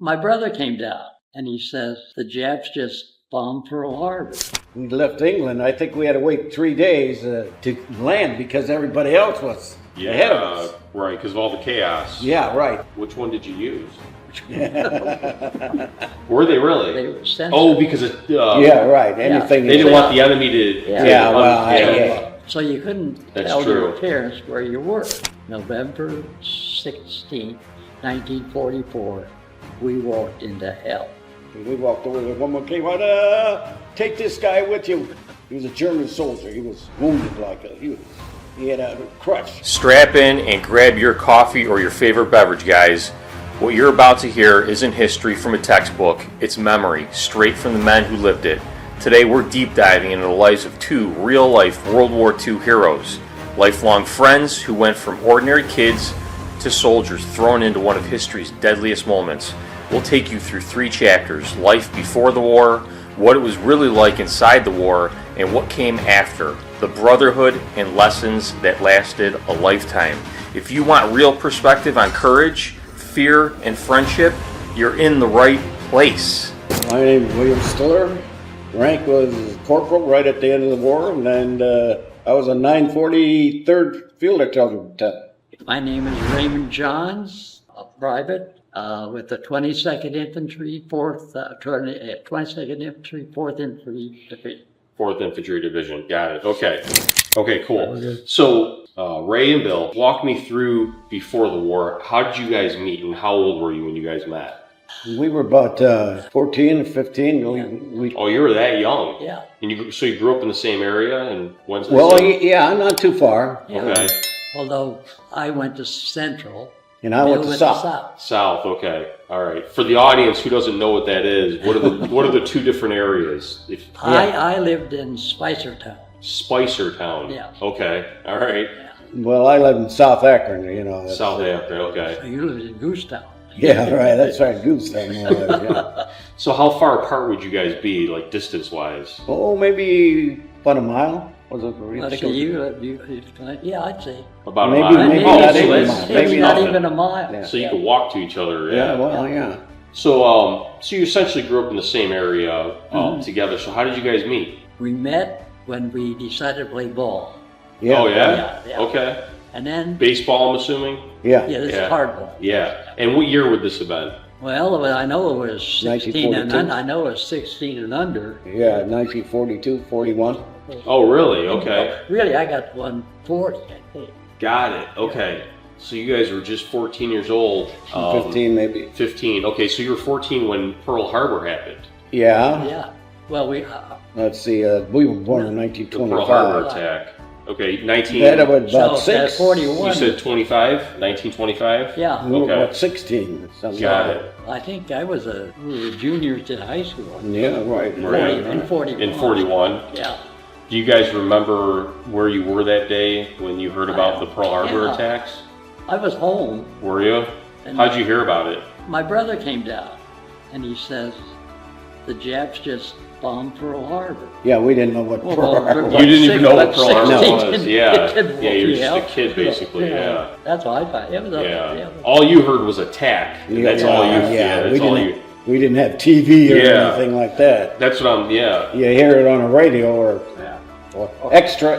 My brother came down and he says, the Japs just bombed Pearl Harbor. We left England. I think we had to wait 3 days to land because everybody else was ahead of us. Right, because of all the chaos. Yeah, right. Which one did you use? Were they really? They were censored. Oh, because it. Yeah, right. Anything. They didn't want the enemy to. Yeah. So you couldn't tell your parents where you were. November 16, 1944, we walked into hell. We walked over there. One more came out. Take this guy with you. He was a German soldier. He was wounded he had a crutch. Strap in and grab your coffee or your favorite beverage, guys. What you're about to hear isn't history from a textbook. It's memory, straight from the men who lived it. Today we're deep diving into the lives of two real-life World War II heroes. Lifelong friends who went from ordinary kids to soldiers thrown into one of history's deadliest moments. We'll take you through 3 chapters: life before the war, what it was really like inside the war, and what came after. The brotherhood and lessons that lasted a lifetime. If you want real perspective on courage, fear, and friendship, you're in the right place. My name is William Stiller. Rank was corporal right at the end of the war, and I was a 943rd Field Artillery Lieutenant. My name is Raymond Johns, a private with the 22nd Infantry, 22nd Infantry, 4th Infantry Division. 4th Infantry Division. Got it. Okay, cool. So, Ray and Bill, walk me through before the war. How did you guys meet, and how old were you when you guys met? We were about 14 and 15. Oh, you were that young? Yeah. And so you grew up in the same area and went to yeah, not too far. Yeah. Okay. Although I went to Central. And I went to South. South, okay. All right. For the audience who doesn't know what that is, what are the 2 different areas? I lived in Spicertown. Spicertown. Yeah. Okay. All right. Yeah. Well, I lived in South Akron, South Akron, okay. So you lived in Goosetown. Yeah, right. That's right. Goosetown. Yeah. So how far apart would you guys be, like distance-wise? Oh, maybe about a mile. Was it yeah, I'd say. About maybe, a mile. Maybe not even a mile. Maybe not even a mile. Yeah. So you could walk to each other. Yeah, well, yeah. So, so you essentially grew up in the same area together. So how did you guys meet? We met when we decided to play ball. Yeah. Oh, yeah? Yeah. Okay. And then... Baseball, I'm assuming? Yeah. Yeah, this is hardball. Yeah. And what year would this have been? Well, I know it was 16 and under. I know it was 16 and under. Yeah, 1942, 41. Oh, really? Okay. Really, I got 140, I think. Got it. Okay. So you guys were just 14 years old. 15 maybe. 15. Okay, so you were 14 when Pearl Harbor happened. Yeah. Yeah. Well, let's see, we were born in 1925. The Pearl Harbor attack. Okay, 19... That was about 6. 41. You said 25? 1925? Yeah. We were about 16. Got it. I think we were juniors in high school. Yeah, right. In 41. In 41. Yeah. Do you guys remember where you were that day when you heard about the Pearl Harbor attacks? I was home. Were you? How'd you hear about it? My brother came down and he says, the Japs just bombed Pearl Harbor. Yeah, we didn't know what Pearl Harbor was. You didn't even know what Pearl Harbor was. Yeah, you were just a kid basically, yeah. That's all I thought. It was all you heard was attack. That's all you... We didn't have TV or anything like that. That's what I'm, You hear it on a radio or extra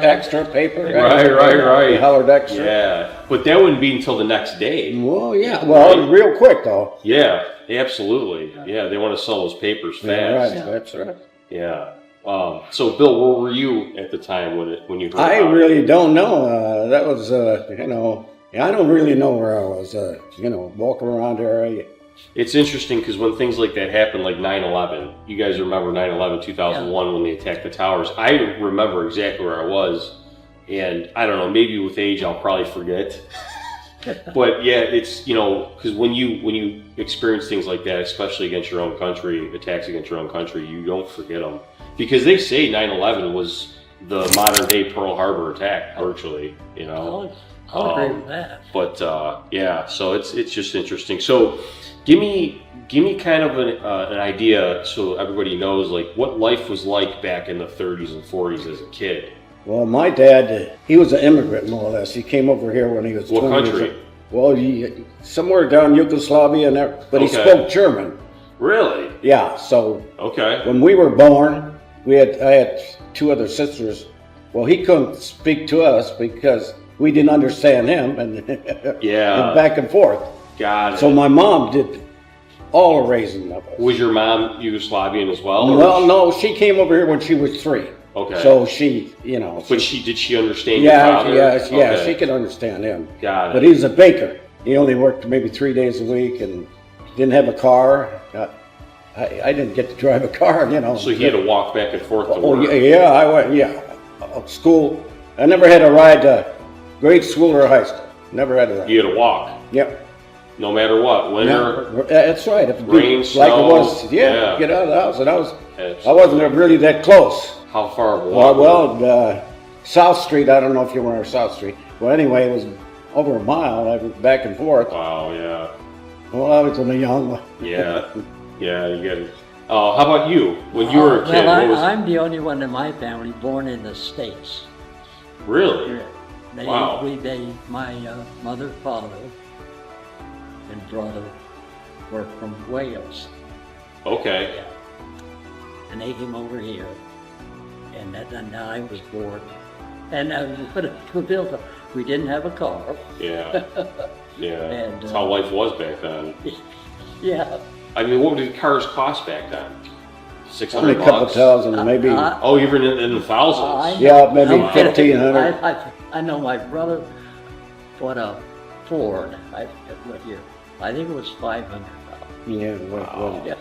paper. Right. Hollered extra. Yeah, but that wouldn't be until the next day. Well, yeah. Well, real quick though. Yeah, absolutely. Yeah, they want to sell those papers fast. Yeah, right. That's right. Yeah. So, Bill, where were you at the time when you heard about it? I really don't know. That was, I don't really know where I was, walking around there. It's interesting because when things like that happen, like 9/11, you guys remember 9/11, 2001 when they attacked the towers. I remember exactly where I was, and I don't know, maybe with age I'll probably forget. But yeah, it's, because when you experience things like that, especially against your own country, attacks against your own country, you don't forget them. Because they say 9/11 was the modern day Pearl Harbor attack, virtually, I'll agree with that. But so it's just interesting. So give me kind of an idea so everybody knows like what life was like back in the 30s and 40s as a kid. Well, my dad, he was an immigrant more or less. He came over here when he was 20 What country? Well, somewhere down Yugoslavia, and there, but he Okay. spoke German. Really? Yeah, so Okay. when we were born, I had 2 other sisters. Well, he couldn't speak to us because we didn't understand him, and, Yeah. and back and forth. Got it. So my mom did all the raising of us. Was your mom Yugoslavian as well? or- Well, no, she came over here when she was 3. Okay. So she, you know. But did she understand your Yeah, father? yeah, yeah. Okay. She could understand him. Got it. But he was a baker. He only worked maybe 3 days a week and didn't have a car. I didn't get to drive a car, you know. So he had to walk back and forth to Oh work. yeah, I went. Yeah, school. I never had a ride to grade school or high school. Never had a ride. You had to walk, Yep. no matter what. Winter, That's right. If it be rain, like snow, it was, yeah. get out of the house. And Absolutely. I wasn't really that close. How far of a walk? Well, South Street. I don't know if you were on South Street. Well, anyway, it was over a mile. I was back and forth. Wow, yeah. Well, I was only young. Yeah. Yeah, you get it. How about you? When you were a kid, Well, what was I'm the only one in my family born in the States. Really? Wow. My mother, father, and brother were from Wales. Okay. Yeah. And they came over here, and then I was born. And we didn't have a car. Yeah. Yeah. And, That's how life was back then. Yeah. I mean, what did cars cost back then? Only $600 a couple thousand, maybe. Oh, even in the thousands. Yeah, maybe I'm- 1,500. I know my brother bought a Ford. What year? I think it was $500. Yeah, Yeah.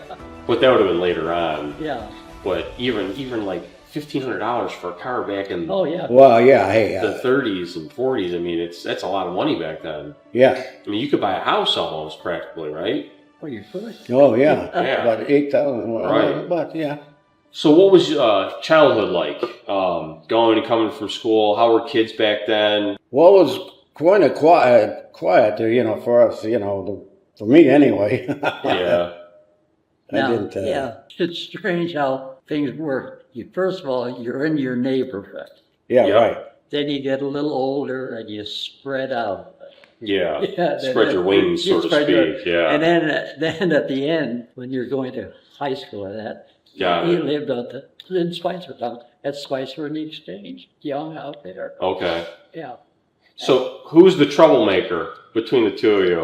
But that would have been later on. Yeah. But even like $1,500 for a car back in Oh yeah. well, yeah, hey, the 30s and 40s. I mean, that's a lot of money back then. yeah. I mean, you could buy a house almost practically, right? Oh, you're good. Oh, yeah. Yeah. About 8,000. Right. But yeah. So, what was childhood like? Going and coming from school. How were kids back then? Well, it was kind of quiet there, you know, for us, you know, for me anyway. Yeah. I didn't. Yeah, it's strange how things work. First of all, you're in your neighborhood. Yeah, Yeah. right. Then you get a little older and you spread out. Yeah. Yeah, Spread your wings, so to spread your- speak. Yeah. And then at the end, when you're going to high school and that, Got he it. lived in Spicertown at Spicer and the Exchange, young out there. Okay. Yeah. So, who's the troublemaker between the two of you?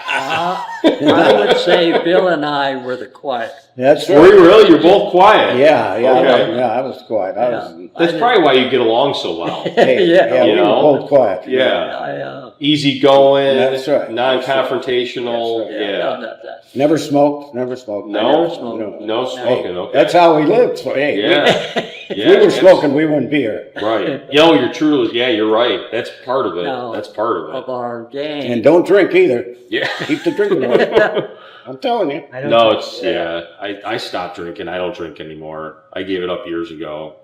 I would say Bill and I were the quiet. That's Were right. you really? You're both quiet. Yeah, Okay. I was quiet. I was, That's probably why you get along so well. hey, yeah, You we know? were both quiet. Yeah. Easy going. That's right. Non-confrontational. That's right. Yeah. Never smoked. Never smoked. No? Never smoked. No smoking. Okay. That's how we lived. So, hey, Yeah. if Yeah. we were smoking, we wouldn't be here. Right. Yo, you're truly. Yeah, you're right. That's part of it. No. That's part of Of it. our gang. And don't drink either. Yeah. Keep the drinking away. I'm telling you. No, it's I stopped drinking. I don't drink anymore. I gave it up years ago.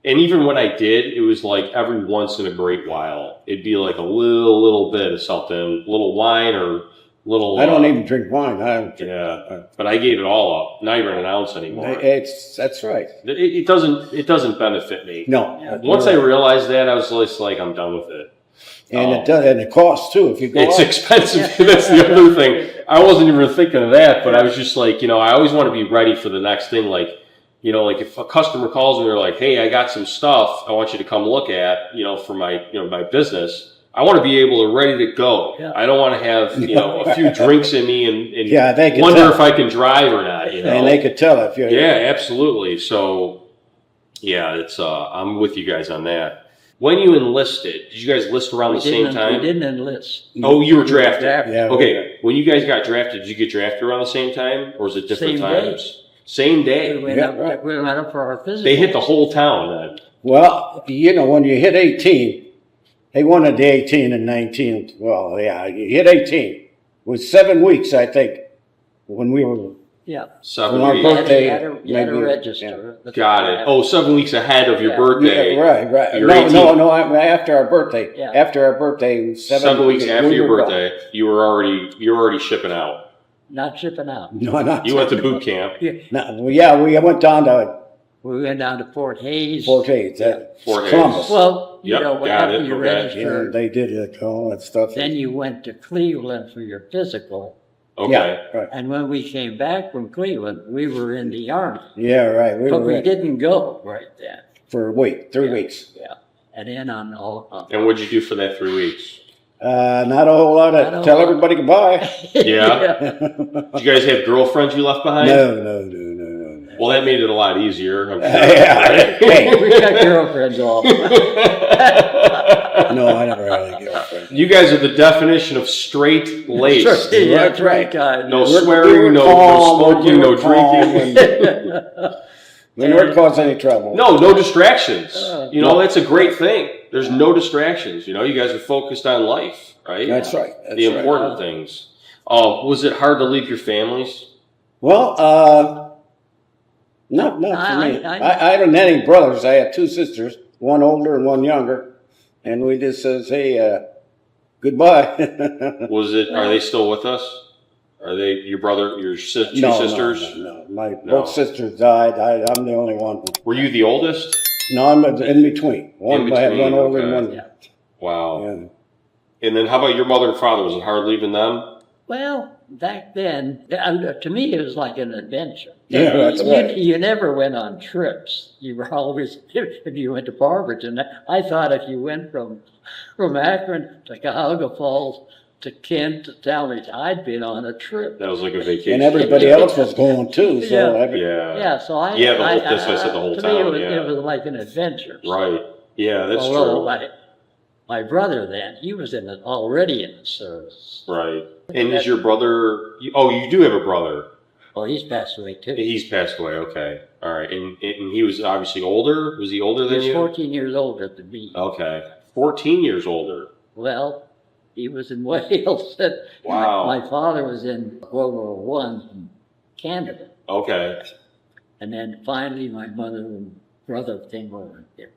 And even when I did, it was like every once in a great while. It'd be like a little bit of something, little wine or little. I don't even drink wine. I don't drink. Yeah, but I gave it all up. Not even an ounce anymore. That's right. It doesn't benefit me. No. Once I realized that, I was just like, I'm done with it. And it does, and it costs too. If you go It's out. expensive. That's the other thing. I wasn't even thinking of that, but I was just like, I always want to be ready for the next thing. Like, like if a customer calls me, they're like, "Hey, I got some stuff I want you to come look at, for my, my business." I want to be able to ready to go. Yeah. I don't want to have, a few drinks in me and Yeah, they can wonder tell. if I can drive or not. And they could tell if you're. Yeah, absolutely. So, yeah, it's I'm with you guys on that. When you enlisted, did you guys enlist around the same time? We didn't enlist. Oh, you were drafted. Yeah. Okay, when you guys got drafted, did you get drafted around the same time, or was it different Same day. times? Same day. We went, Yeah, up, right. we went up for our physical. They hit the whole town then. Well, when you hit 18, they wanted the 18 and 19. Well, yeah, you hit 18. It was 7 weeks, I think, when we were. Yeah. 7 Our weeks. birthday, You had to maybe, register. Got it. Oh, 7 weeks ahead of your Yeah. birthday. Yeah, right. You're No, 18. no, after our birthday. Yeah. After our birthday, 7 weeks we after your were birthday, you were already shipping out. Not shipping out. gone. No, not. You went to boot camp. No, yeah, we went down to We went down to Fort Hayes. Fort Hayes, that Fort Hayes. Columbus. Well, you Yep, know, got after it, you okay. Yeah, registered, they did all that stuff. then you went to Cleveland for your physical. Okay. Yeah, right. And when we came back from Cleveland, we were in the Army. Yeah, right. We But were we ready didn't go right then. for a week, 3 Yeah. weeks. Yeah. And then on all. And what'd you do for that 3 weeks? Not a whole lot Not a of tell whole lot. everybody goodbye. Yeah. Did you guys have girlfriends you left behind? No. Well, that made it a lot easier. I'm sure. Yeah. Hey, We got girlfriends off. no, I never had a girlfriend. You guys are the definition of straight laced. Yeah, That's right. God. No We're- swearing, we were no calm, smoking, we no were calm, drinking. and we never caused any trouble. No distractions. You know, No. that's a great thing. There's no distractions. You know, you guys are focused on life, right? That's right. That's The right. important things. Was it hard to leave your families? Well, not for me. I don't have any brothers. I had 2 sisters, one older and one younger, and we just says, hey, goodbye. Was it? Are they still with us? Are they your brother, your two sisters? No. Both sisters died. I'm the only one. Were you the oldest? No, I'm in between. I had between, one older and okay. one. Yeah. Wow. Yeah. And then how about your mother and father? Was it hard leaving them? Well, back then, to me, it was like an adventure. Yeah, that's right. You never went on trips. You were always, if you went to Barberton, I thought if you went from Akron to Cuyahoga Falls to Kent to Talmadge, I'd been on a trip. That was like a vacation. And everybody else was going too. So Yeah. Yeah. Yeah, so I. Yeah, that's what I said the whole to time, me, yeah. it was like an adventure. Right. Yeah, that's Although true. my brother then, he was already in the service. Right. And is your brother? You do have a brother. Well, he's passed away too. He's passed away. Okay. All right. And he was obviously older. Was he older He than was you? 14 years older than me. Okay. 14 years older. Well, he was in Wales. Wow. My father was in World War I in Canada. Okay. And then finally my mother and brother came over here.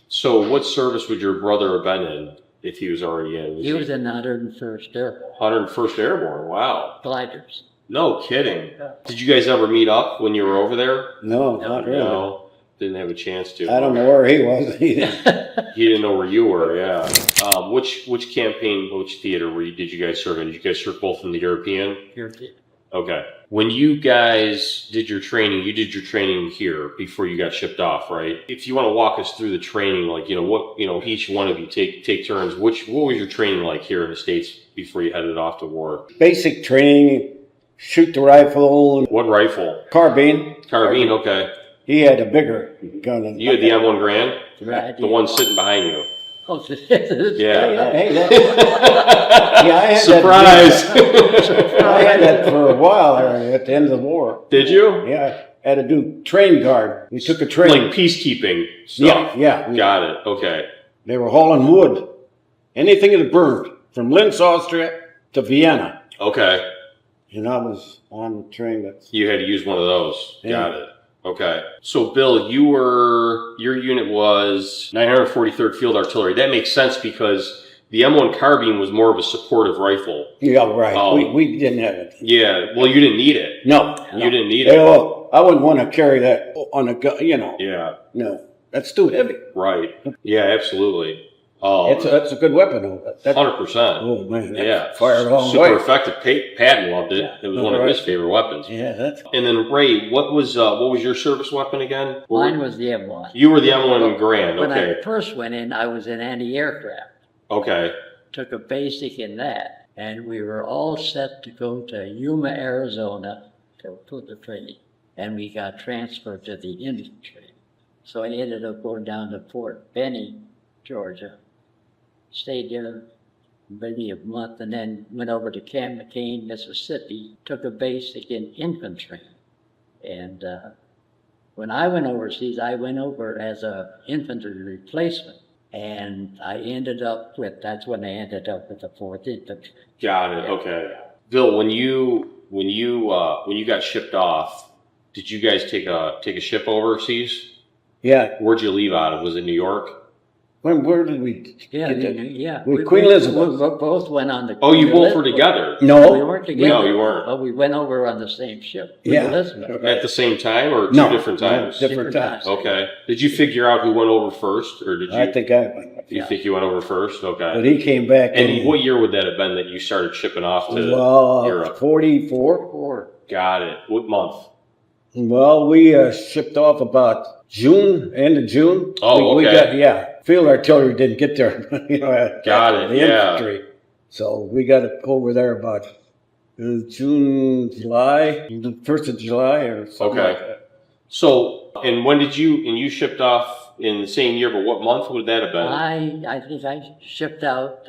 So what service would your brother have been in if he was already in? He was in the 101st Air 101st Airborne. Wow. Gliders. No kidding. Did you guys ever meet up when you were over there? No, not really. No. Didn't have a chance to. I don't know where he was either. He didn't know where you were, yeah. Which campaign, which theater did you guys serve in? Did you guys serve both in the European? Okay. When you guys did your training, you did your training here before you got shipped off, right? If you want to walk us through the training, like, each one of you take turns. What was your training like here in the States before you headed off to war? Basic training, shoot the rifle, What rifle? carbine. Carbine, okay. He had a bigger gun than You had the M1 Grand? Right. The one sitting behind you. Oh, Yeah. Hey, yeah, I had Surprise! That, I had that for a while at the end of the war. Did you? Yeah, I had to do train guard. We took a train. Like peacekeeping stuff? Yeah. Got it, okay. They were hauling wood. Anything that burned, from Linz, Austria to Vienna. Okay. And I was on the train that. You had to use one of those. Yeah. Got it. Okay. So, Bill, your unit was 943rd Field Artillery. That makes sense because the M1 carbine was more of a supportive rifle. Yeah, right. Oh. We didn't have it. Yeah. Well, you didn't need it. No. You didn't need it. Well, I wouldn't want to carry that on a gun, Yeah. No, that's too heavy. Right. Yeah, absolutely. That's a good weapon, though. 100%. Oh, man. That Yeah. fired a long Super way. effective. Patton loved it. Yeah. It was one of his favorite weapons. Yeah, that's. And then, Ray, what was your service weapon again? Mine was the M1. You were the M1 Grand. When Okay. I first went in, I was in anti-aircraft. Okay. Took a basic in that. And we were all set to go to Yuma, Arizona to put the training. And we got transferred to the infantry. So I ended up going down to Fort Benning, Georgia. Stayed there maybe a month and then went over to Camp McCain, Mississippi, took a basic in infantry. And when I went overseas, I went over as a infantry replacement. And that's when I ended up with the 4th Infantry. Got it. Okay. Bill, when you got shipped off, did you guys take a ship overseas? Yeah. Where'd you leave out of? Was it New York? Where did we Yeah, get that? yeah. With Queen Elizabeth. We both went on the. Oh, you Queen both were Elizabeth. together No. We weren't together. No, you weren't. But we went over on the same ship. Queen Yeah. Elizabeth. at the same time, or two No, different no, times? different times. Okay. Did you figure out who went over first, or did you? I think I went. You think you went over first? Okay. But he came back. And what year would that have been that you started shipping off to Europe? 44. Got it. What month? Well, we shipped off about June, end of June. Oh, We okay. got, field artillery didn't get there. Got after it, the yeah. infantry. So we got it over there about June, July, the 1st of July or something Okay. like that. So, and when did you shipped off in the same year, but what month would that have been? I think I shipped out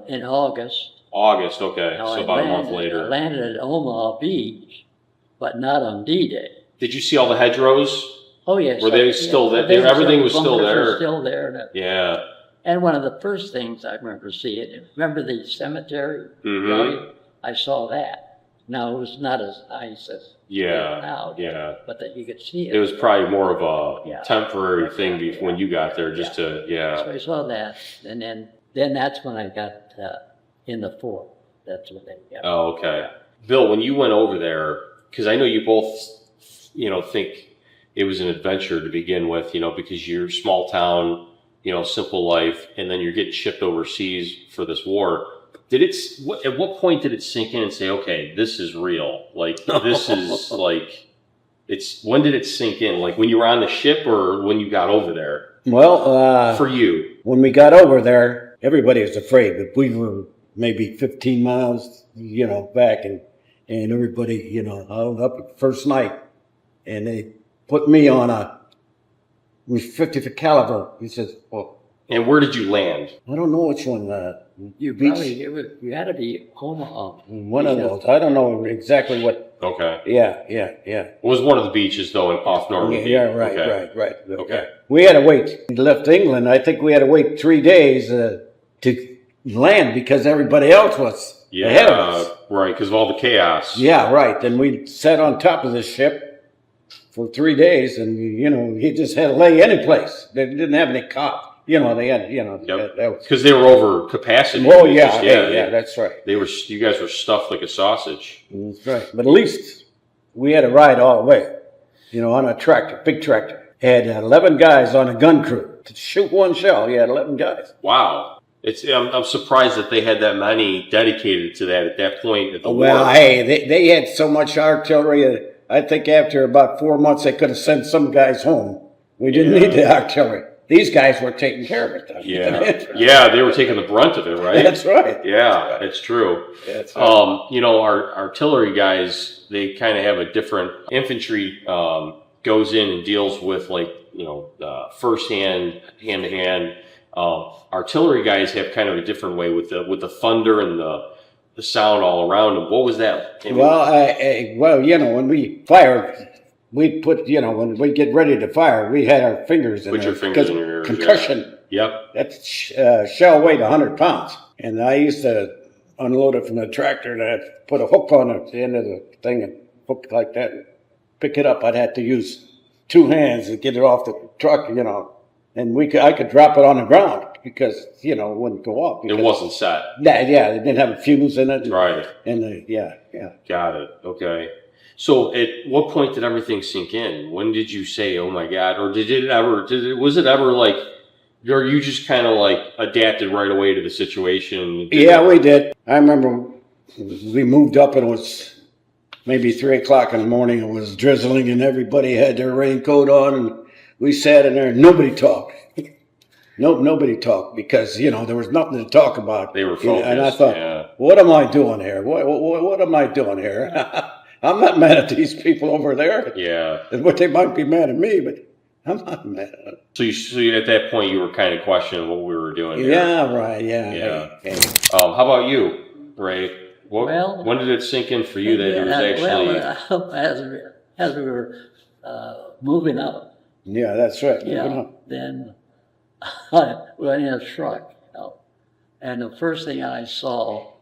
in August. August, okay. Now, So I about a month landed- later. I landed at Omaha Beach, but not on D-Day. Did you see all the hedgerows? Oh, yes. Were they still there? They were Everything was bunkers still were there? Still there. Yeah. And one of the first things I remember seeing, remember the cemetery? Mm-hmm. I saw that. Now, it was not as nice as Yeah. now, Yeah. but that you could see it. It was probably more of a Yeah. temporary thing when you got there, just to, So yeah. I saw that, and then that's when I got in the fort. That's when they got. Oh, okay. Bill, when you went over there, because I know you both, think it was an adventure to begin with, because you're small town, simple life, and then you're getting shipped overseas for this war. At what point did it sink in and say, okay, this is real? Like, this is like, when did it sink in? Like when you were on the ship or when you got over there? Well, For you. when we got over there, everybody was afraid, but we were maybe 15 miles, back, and everybody, out up first night, and they put me on a 50 caliber. He says, "Well, And where did you land? I don't know which one. You Beach? probably you had to be Omaha. One of those. I don't know exactly what. Okay. Yeah. It was one of the beaches, though, off Normandy. Yeah, right, Okay. right. Okay. We had to wait. We left England. I think we had to wait 3 days to land because everybody else was ahead of us. Right, because of all the chaos. Yeah, right. Then we sat on top of the ship for 3 days, and he just had to lay any place. They didn't have any cop. They had, Yep. that was. Because they were over capacity. Oh It was yeah, just- yeah, that's right. You guys were stuffed like a sausage. That's right. But at least we had to ride all the way. On a tractor, big tractor. Had 11 guys on a gun crew to shoot one shell. He had 11 guys. Wow. I'm surprised that they had that many dedicated to that at that point at the Well, war. hey, they had so much artillery. I think after about 4 months, they could have sent some guys home. We didn't need the artillery. These guys were taking care of it. Yeah, they were taking the brunt of it, right? That's right. Yeah, it's true. That's right. Our artillery guys, they kind of have a different infantry goes in and deals with first hand to hand. Artillery guys have kind of a different way with the thunder and the sound all around them. What was that? When we fired, we put, when we get ready to fire, we had our fingers in Put there. your fingers in because your ears, concussion. Yep. That shell weighed 100 pounds. And I used to unload it from the tractor and I'd put a hook on it at the end of the thing and hook like that and pick it up. I'd have to use 2 hands to get it off the truck, and I could drop it on the ground because, it wouldn't go off. It wasn't set. Yeah, it didn't have a fuse in it. Right. And yeah. Got it. Okay. So at what point did everything sink in? When did you say, oh my God? Or was it ever like, or you just kind of like adapted right away to the situation? Yeah, we did. I remember we moved up and it was maybe 3 o'clock in the morning. It was drizzling and everybody had their raincoat on and we sat in there and nobody talked. Nobody talked because, there was nothing to talk about. They were focused. And I thought, What am I doing here? What am I doing here? I'm not mad at these people over there. Yeah. But they might be mad at me, but I'm not mad at them. So you at that point, you were kind of questioning what we were doing here. Yeah, right, yeah. Yeah. Hey. How about you, Ray? Well, when did it sink in for you that it was actually... as we were moving up, Yeah, that's right. then I went in a truck, and the first thing I saw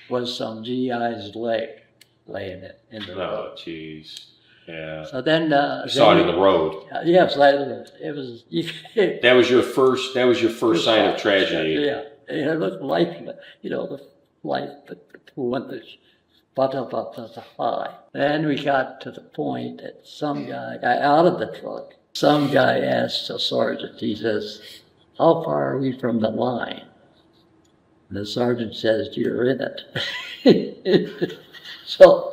was some GI's leg laying in the road. Oh, jeez. Yeah. So then, You saw it in the road. Yes, it was. That was your first. That was your first sign of tragedy. Yeah, it looked like, the life that went the bottom up the high. Then we got to the point that some guy got out of the truck. Some guy asked the sergeant. He says, "How far are we from the line?" And the sergeant says, "You're in it." So.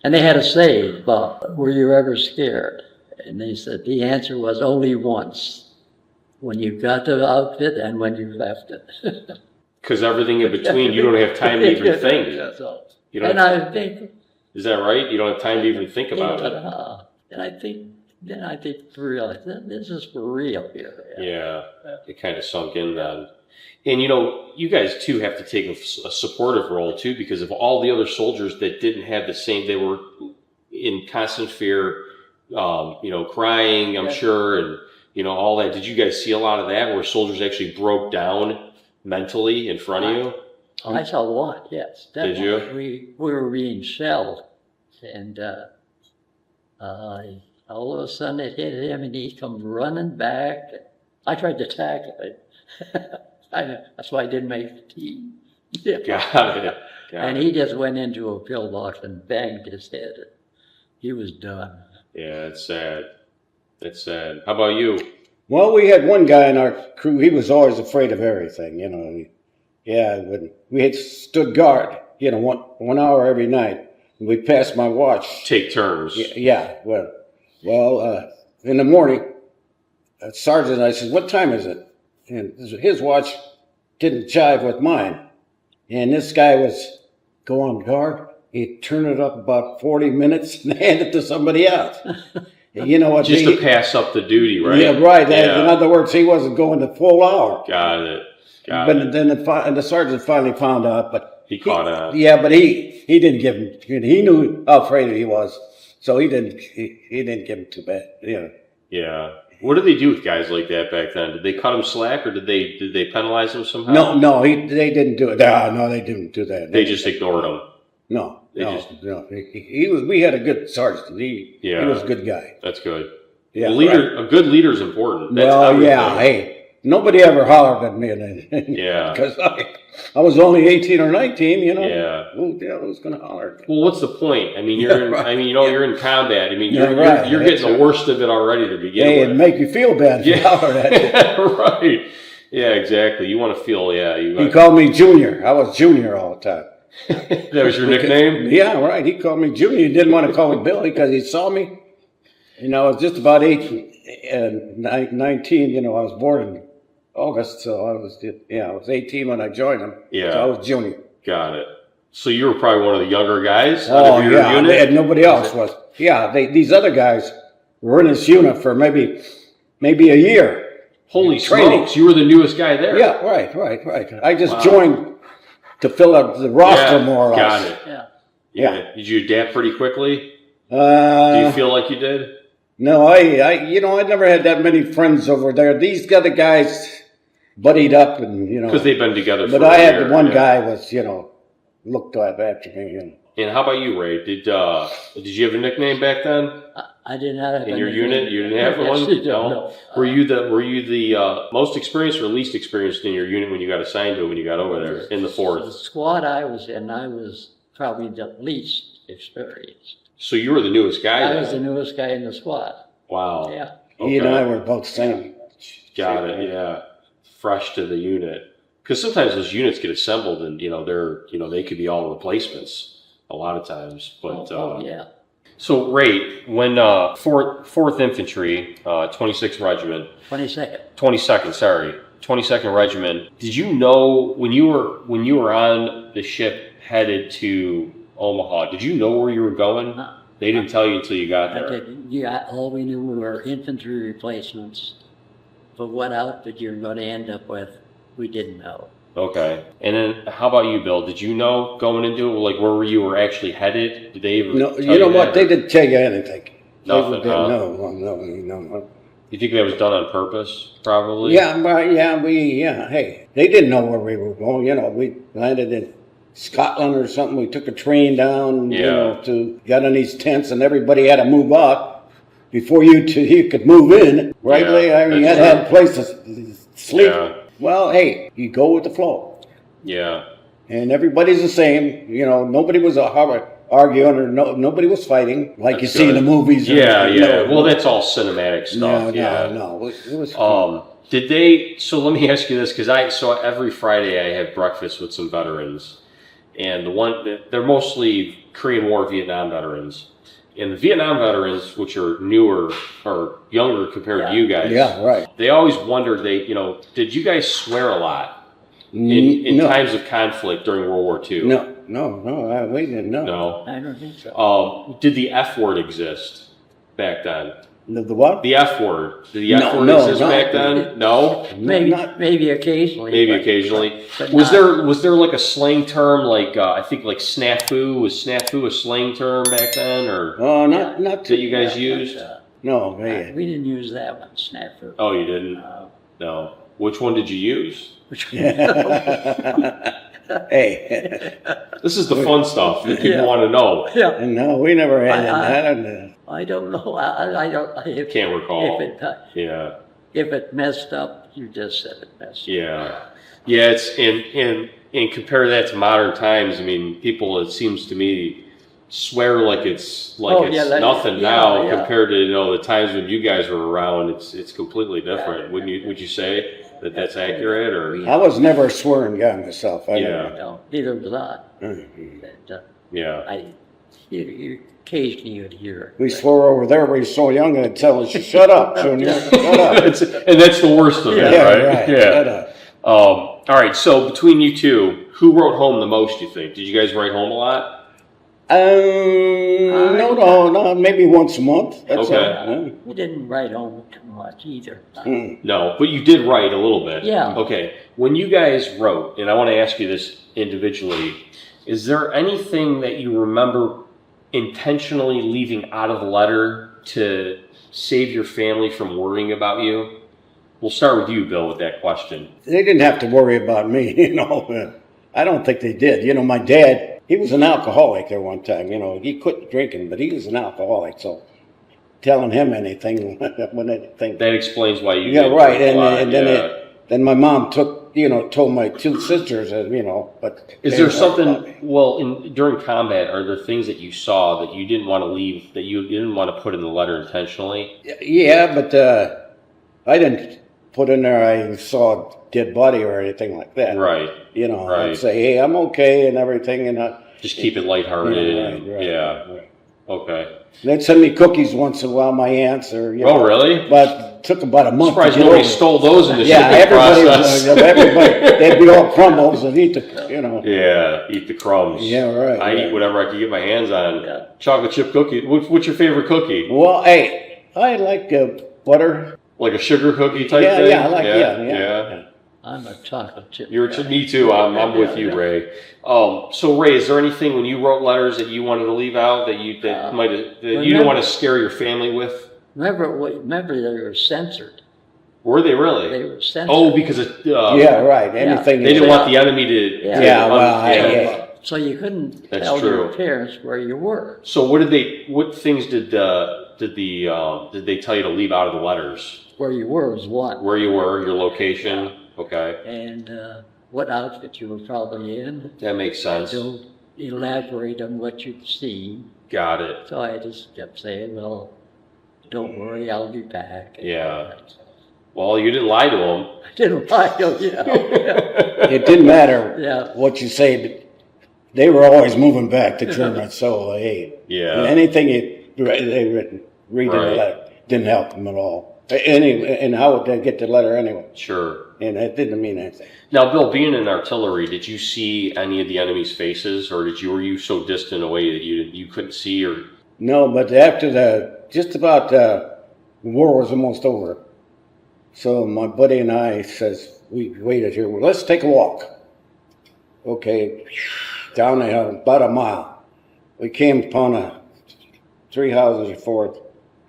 And they had a say, "Bob, were you ever scared?" And they said the answer was only once, when you got to the outfit and when you left it. Because everything in between, you don't have time to even think. So, You don't and have, I think, is that right? You don't have time to even think about it. and then I think for real, this is for real here. Yeah, it kind of sunk in then. And you guys too have to take a supportive role too, because of all the other soldiers that didn't have the same, they were in constant fear, crying, I'm sure, and all that. Did you guys see a lot of that where soldiers actually broke down mentally in front of you? I saw one, yes. Did you? We were being shelled, and all of a sudden it hit him, and he comes running back. I tried to tackle it. That's why I didn't make the team. Got it. And he just went into a pillbox and banged his head. He was done. Yeah, it's sad. It's sad. How about you? Well, we had one guy in our crew. He was always afraid of everything, Yeah, when we had stood guard, 1 hour every night. We passed my watch. Take turns. Yeah. Well, in the morning, Sergeant, I said, "What time is it?" And his watch didn't jive with mine. And this guy was go on guard. He'd turn it up about 40 minutes and hand it to somebody else. And you know what? Just to pass up the duty, right? Yeah, right. Yeah. In other words, he wasn't going the full hour. Got it. But then the sergeant finally found out. But he caught on. Yeah, but he didn't give him. He knew how afraid he was, so he didn't give him too bad. Yeah. What did they do with guys like that back then? Did they cut them slack, or did they penalize them somehow? No, they didn't do it. No, they didn't do that. They just ignored them. No. He was. We had a good sergeant. He was a good guy. That's good. Yeah, A good leader is important. That's everything. Hey, nobody ever hollered at me then. Yeah. Because I was only 18 or 19. Yeah. Who's going to holler? Well, what's the point? I mean, you're in combat. I mean, you're getting the worst of it already to begin with. Hey, it'd make you feel bad if you hollered at you. Right. Yeah, exactly. You want to feel. He called me Junior. I was Junior all the time. That was your nickname? Yeah, right. He called me Junior. He didn't want to call me Billy because he saw me. I was just about 18 and 19. I was born in August, so I was 18 when I joined him. Yeah. So I was Junior. Got it. So you were probably one of the younger guys out Oh, of your yeah. unit? And nobody else was. Yeah, these other guys were in this unit for maybe a year. Holy training. smokes, you were the newest guy there. Yeah, right. I just joined to fill up the roster more or less. Got it. Yeah. Did you adapt pretty quickly? Do you feel like you did? No, I never had that many friends over there. These other guys buddied up and, Because they've been together for But I had one guy was, looked after me. And how about you, Ray? Did you have a nickname back then? I did not have in your unit. You didn't have one. No. Were you the most experienced or least experienced in your unit when you got assigned to it when you got over there in the The fourth? squad I was in, I was probably the least experienced. So you were the newest guy. I then. was the newest guy in the squad. Wow. Yeah. He and I were both same. Got it. Yeah. Fresh to the unit. Because sometimes those units get assembled and they could be all replacements a lot of times. But yeah. So Ray, when 4th Infantry, 26th Regiment, 22nd Regiment, did you know when you were on the ship headed to Omaha, did you know where you were going? They didn't tell you until you got there. Yeah, all we knew were infantry replacements. But what outfit you're going to end up with, we didn't know. Okay. And then how about you, Bill? Did you know going into it, like where you were actually headed? Did they even No, tell you know what? that? They didn't tell you anything. Nothing, huh? No. You think that was done on purpose, probably? Hey, they didn't know where we were going. We landed in Scotland or something. We took a train down, Yeah. got in these tents, and everybody had to move out before you could move in. Right, Yeah, Lee? I mean, you that's had a place to sleep. Yeah. Well, hey, you go with the flow. Yeah. And everybody's the same. Nobody was arguing or nobody was fighting like you That's see in the good. movies. Yeah, yeah. No, Well, that's all cinematic stuff. no. It was Did they? So let me ask you this, because every Friday I have breakfast with some veterans, and they're mostly Korean War, Vietnam veterans, and the Vietnam veterans, which are newer or younger compared to you guys, yeah, right. they always wondered. Did you guys swear a lot in no, times of conflict during World War II? no. We didn't know. No. I don't think so. Did the F word exist back then? The what? The F word. Did the F No, word no, exist no. back then? No. Maybe occasionally. Maybe but- occasionally. but Was not- there like a slang term I think like snafu? Was snafu a slang term back then, or Oh, not that you guys Yeah, but, used? No, man. we didn't use that one, snafu. Oh, you didn't? Uh, No. Which one did you use? which Hey, This is the fun stuff that people Yeah. want to know. yeah, no, we never had I- that. I don't know. I don't. If, Can't recall. Yeah. If it messed up, you just said it messed up. Yeah. Yeah, it's and compare that to modern times. I mean, people, it seems to me, swear like it's nothing now yeah. compared to the times when you guys were around. It's completely different. Would you say that's accurate, or I was never a swearing guy myself. Yeah. No, neither was I. Mhm. But, yeah? you occasionally you'd hear it. We swore over there. We were so young, I'd tell us, "Shut up, Junior. Shut up." And that's the worst of it, Yeah, right? Shut up. All right. So between you two, who wrote home the most? You think? Did you guys write home a lot? No. Maybe once a month. That's Okay. We didn't write home too much either. No, but you did write a little bit. Yeah. Okay. When you guys wrote, and I want to ask you this individually, is there anything that you remember intentionally leaving out of the letter to save your family from worrying about you? We'll start with you, Bill, with that question. They didn't have to worry about me, I don't think they did. My dad, he was an alcoholic there one time. He quit drinking, but he was an alcoholic. So telling him anything, when anything. That explains why you Yeah, didn't right. drink a lot, And yeah. then my mom told my two sisters, but. Is they there were something, during combat, are there things that you saw that you didn't want to leave, that you didn't want to put in the letter intentionally? Yeah, but I didn't put in there I saw a dead body or anything like that. Right. Right. I'd say, hey, I'm okay and everything. And Just keep it lighthearted. right. Yeah. Okay. they'd send me cookies once in a while, my aunts. Oh, really? But it took about a month. Surprised to get nobody over it. stole those in the Yeah, shipping everybody, process. they'd be all crumbles and eat the, Yeah, eat the crumbs. Yeah, right, I right. eat whatever I can get my hands on. Yeah. Chocolate chip cookie. What's your favorite cookie? Well, hey, I like butter. Like a sugar cookie type Yeah, thing? yeah, I like, yeah. I'm a chocolate chip. Me too. I'm with you, Ray. So Ray, is there anything when you wrote letters that you wanted to leave out that you didn't want to scare your family with? Remember they were censored. Were they really? They were censored. Oh, because it, Yeah, right. Anything. they didn't want the enemy to. Yeah, well, yeah. So you couldn't That's tell your true. parents where you were. So what things did they tell you to leave out of the letters? Where you were was one. Where you were, your location. Okay, And what outfit you were probably in. that makes sense. Don't elaborate on what you'd seen. Got it. So I just kept saying, well, don't worry, I'll be back. Yeah. Well, you didn't lie to them. I didn't like them, It didn't matter Yeah. what you say. They were always moving back to German. So, hey, Yeah. anything read in the Right. letter didn't help them at all. And how would they get the letter anyway? Sure. And it didn't mean anything. Now, Bill, being in artillery, did you see any of the enemy's faces, or were you so distant away that you couldn't see? Or No, but after the war was almost over. So my buddy and I says, we waited here. Well, let's take a walk. Okay, down the hill, about a mile. We came upon 3 houses or 4.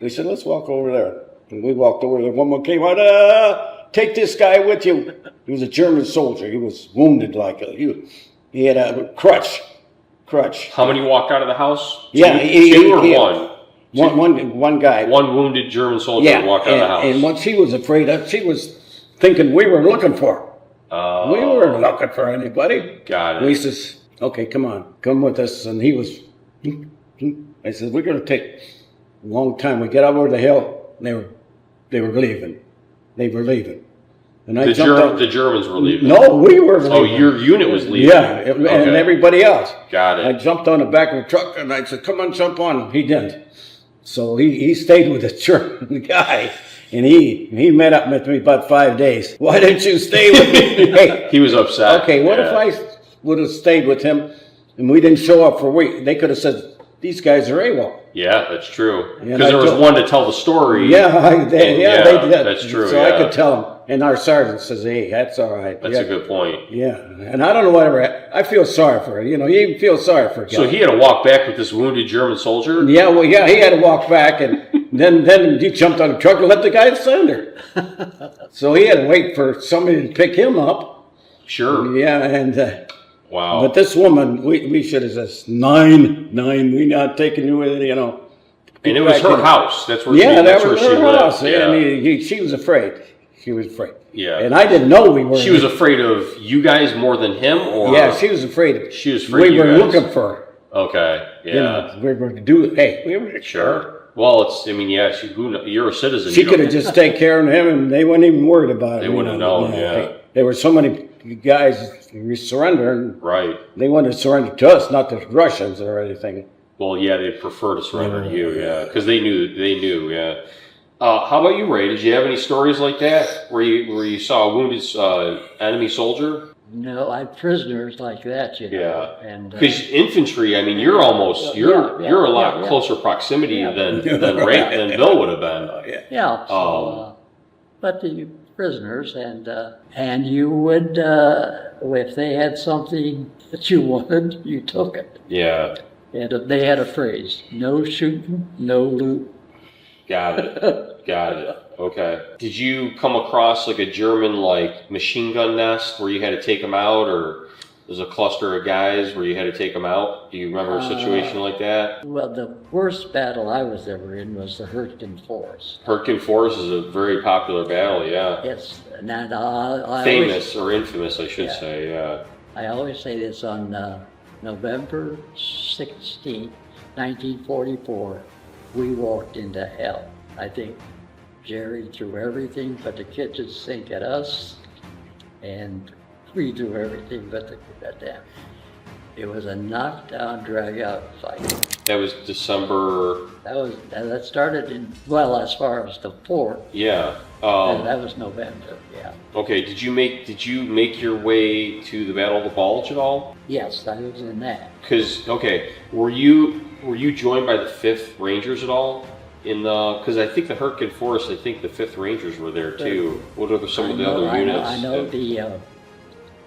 They said, let's walk over there. And we walked over there. One more came out, take this guy with you. He was a German soldier. He was wounded He had a crutch. How many walked out of the house? Yeah, two or one? One guy. One wounded German soldier walked out of the house. And what she was afraid of, she was thinking we were looking for her. We weren't looking for anybody. Got it. We says, okay, come with us. And he was, I said, we're going to take a long time. We get over the hill, they were leaving. They were leaving. And I jumped out. The Germans were leaving? No, we were leaving. Oh, your unit was leaving? Yeah, and everybody else. Got it. I jumped on the back of the truck and I said, come on, jump on. He didn't. So he stayed with the German guy. And he met up with me about 5 days. Why didn't you stay with me? Hey, he was upset. Okay, what if I would have stayed with him and we didn't show up for a week? They could have said, these guys are AWOL. Yeah, that's true. Because there was one to tell the story. Yeah, they did. That's true. So I could tell them. And our sergeant says, hey, that's all right. That's a good point. Yeah, and I don't know whatever. I feel sorry for her. You know, you feel sorry for a guy. So he had to walk back with this wounded German soldier? Yeah, well, yeah, he had to walk back, and then he jumped on the truck and let the guy surrender. So he had to wait for somebody to pick him up. Sure. Yeah, and wow. But this woman, we should have said, nine, we not taking you with, you know. And it was her house. That's where that was she her house. lived. Yeah. And she was afraid. She was afraid. Yeah. And I didn't know we were. She was afraid of you guys more than him, or yeah, she was afraid. She was afraid we of were you guys. looking for her. Okay. Yeah. You know, we were do. Hey, we were sure. Well, you're a citizen. She could have just taken care of him, and they weren't even worried about it. They wouldn't have known. Yeah. Hey, there were so many guys surrendering. Right. They wanted to surrender to us, not the Russians or anything. Well, yeah, they'd prefer to surrender to you, because they knew, yeah. How about you, Ray? Did you have any stories like that where you saw a wounded enemy soldier? No, I had prisoners like that, you know. Yeah. And because infantry, I mean, you're a lot closer proximity than Bill would have been. Yeah. So, but the prisoners, and you would, if they had something that you wanted, you took it. Yeah. And they had a phrase: no shooting, no loot. Got it. Okay. Did you come across like a German machine gun nest where you had to take them out, or there's a cluster of guys where you had to take them out? Do you remember a situation like that? Well, the worst battle I was ever in was the Hurtgen Forest. Hurtgen Forest is a very popular battle, yeah. Yes, and famous or infamous, I should say, yeah. I always say this on November 16, 1944, we walked into hell. I think Jerry threw everything but the kitchen sink at us, and we threw everything but the goddamn. It was a knockdown, drag-out fight. That was December. That started in, well, as far as the fort. Yeah. That was November. Yeah. Okay. Did you make your way to the Battle of the Bulge at all? Yes, I was in that. Were you joined by the 5th Rangers at all? Because I think the Hurtgen Forest, I think the 5th Rangers were there too. What are some of the other units? I know the